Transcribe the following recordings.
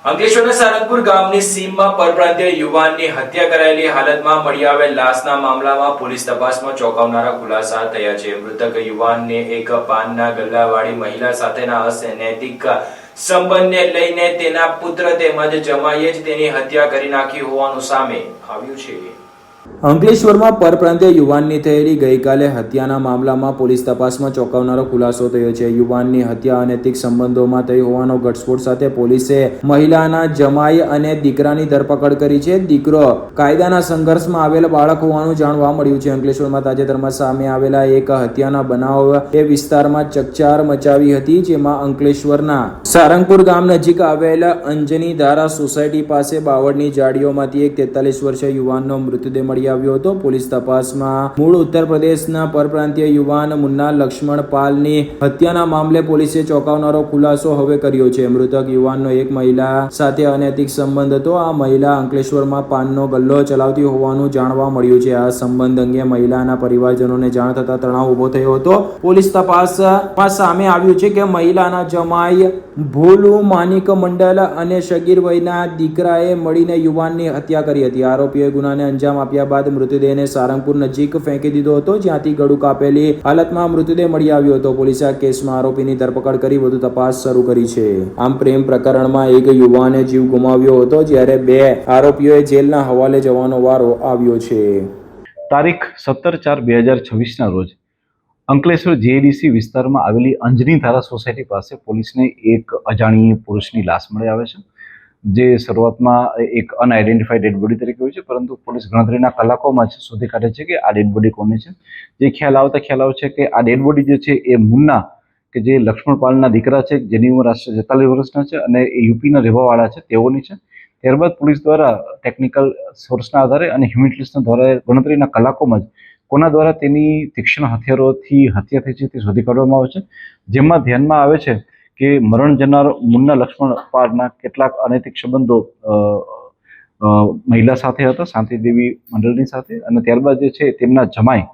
અંકલેશ્વરના સારંગપુર ગામની સીમમાં પરપ્રાંતીય યુવાનની હત્યા કરાયેલી હાલતમાં મળી આવેલ લાશના મામલામાં પોલીસ તપાસમાં ચોંકાવનારા ખુલાસા થયા છે। મૃતક યુવાનને એક પાનના ગલ્લાવાળી મહિલા સાથેના અનૈતિક સંબંધને લઈને તેના પુત્ર તેમજ જમાઈએ જ તેની હત્યા કરી નાખી હોવાનું સામે આવ્યું છે। અંકલેશ્વરમાં પરપ્રાંતીય યુવાનની થયેલી ગઈકાલે હત્યાના મામલામાં પોલીસ તપાસમાં ચોંકાવનારો ખુલાસો થયો છે। યુવાનની હત્યા અનૈતિક સંબંધોમાં થઈ હોવાનો ઘટસ્ફોટ સાથે પોલીસે મહિલાના જમાઈ અને દીકરાની ધરપકડ કરી છે। દીકરો કાયદાના સંઘર્ષમાં આવેલ બાળક હોવાનું જાણવા મળ્યું છે। અંકલેશ્વરમાં તાજેતરમાં સામે આવેલા એક હત્યાના બનાવ એ વિસ્તારમાં ચકચાર મચાવી હતી, જેમાં અંકલેશ્વરના સારંગપુર ગામ નજીક આવેલ અંજની ધારા સોસાયટી પાસે બાવળની જાળીઓમાંથી એક 43 વર્ષીય યુવાનનો મૃતદેહ મળી આવ્યો હતો। પોલીસ તપાસમાં મૂળ ઉત્તર પ્રદેશના પરપ્રાંતીય યુવાન મુન્ના લક્ષ્મણ પાલની હત્યાના મામલે પોલીસે ચોંકાવનારો ખુલાસો હવે કર્યો છે। મૃતક યુવાનનો એક મહિલા સાથે અનૈતિક સંબંધ હતો। આ મહિલા અંકલેશ્વરમાં પાનનો ગલ્લો ચલાવતી હોવાનું જાણવા મળ્યું છે। આ સંબંધ અંગે મહિલાના પરિવારજનોને જાણ થતા તણાવ ઉભો થયો હતો। પોલીસ તપાસમાં સામે આવ્યું છે કે મહિલાના જમાઈ ભોલુ માનિક મંડલ અને સગીર વયના દીકરાએ મળીને યુવાનની હત્યા કરી હતી। આરોપીએ ગુનાને અંજામ આપ્યા બાદ મૃતદેહને સારંગપુર નજીક ફેંકી દીધો હતો, જ્યાંથી ગળું કાપેલી હાલતમાં મૃતદેહ મળી આવ્યો હતો। પોલીસે આ કેસમાં આરોપીની ધરપકડ કરી વધુ તપાસ શરૂ કરી છે। આમ પ્રેમ પ્રકરણમાં એક યુવાને જીવ ગુમાવ્યો હતો, જ્યારે 2 આરોપીઓએ જેલના હવાલે જવાનો વારો આવ્યો છે। તારીખ 17/4/2026 રોજ અંકલેશ્વર જીઆઈડીસી વિસ્તારમાં આવેલી અંજની ધારા સોસાયટી પાસે પોલીસને એક અજાણી પુરુષની લાશ મળી આવે છે, જે શરૂઆતમાં એક અનઆઇડેન્ટિફાઈડ ડેડ બોડી તરીકે હોય છે, પરંતુ પોલીસ ગણતરીના કલાકોમાં જ શોધી કાઢે છે કે આ ડેડ બોડી કોની છે। જે ખ્યાલ આવે છે કે આ ડેડ બોડી જે છે એ મુન્ના, કે જે લક્ષ્મણપાલના દીકરા છે, જેની ઉંમર આશરે 43 વર્ષના છે અને એ યુપીના રહેવાવાળા છે, તેઓની છે। ત્યારબાદ પોલીસ દ્વારા ટેકનિકલ સોર્સના આધારે અને હ્યુમિનિટીના દ્વારા ગણતરીના કલાકોમાં જ કોના દ્વારા તેની તીક્ષ્ણ હથિયારોથી હત્યા થઈ છે તે શોધી કાઢવામાં આવે છે, જેમાં ધ્યાનમાં આવે છે કે મરણ જનાર મુન્ના લક્ષ્મણ પાલના કેટલાક અનૈતિક સંબંધો મહિલા સાથે હતા, શાંતિદેવી મંડળની સાથે, અને ત્યારબાદ જે છે તેમના જમાઈ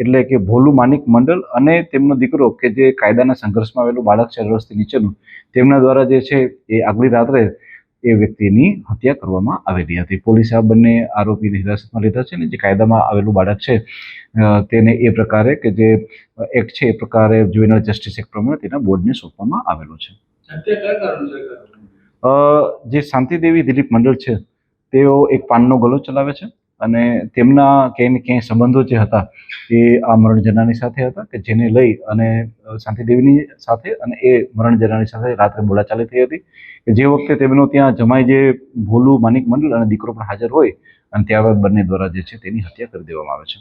એટલે કે ભોલુ માનિક મંડળ અને તેમનો દીકરો કે જે કાયદાના સંઘર્ષમાં આવેલું બાળક છે 8 વર્ષથી નીચેનું, તેમના દ્વારા જે છે એ આગલી રાત્રે એ વ્યક્તિની હત્યા કરવામાં આવેલી હતી। પોલીસે આ બંને આરોપીને હિરાસતમાં લીધા છે અને જે કાયદામાં આવેલું બાળક છે તેને એ પ્રકારે કે જે એક્ટ છે એ પ્રકારે જ્યુવેનાઇલ જસ્ટિસ એક્ટ પ્રમાણે તેના બોર્ડને સોંપવામાં આવેલો છે। જે શાંતિદેવી દિલીપ મંડળ છે તેઓ એક પાનનો ગલ્લો ચલાવે છે અને તેમના ક્યાંય ને ક્યાંય સંબંધો જે હતા એ આ મરણ જનારની સાથે હતા, કે જેને લઈ અને શાંતિદેવીની સાથે અને એ મરણ જનારની સાથે રાત્રે બોલાચાલી થઈ હતી, કે જે વખતે તેમનો ત્યાં જમાઈ જે ભોલુ માનિક મંડળ અને દીકરો પણ હાજર હોય અને ત્યારબાદ બંને દ્વારા જે છે તેની હત્યા કરી દેવામાં આવે છે।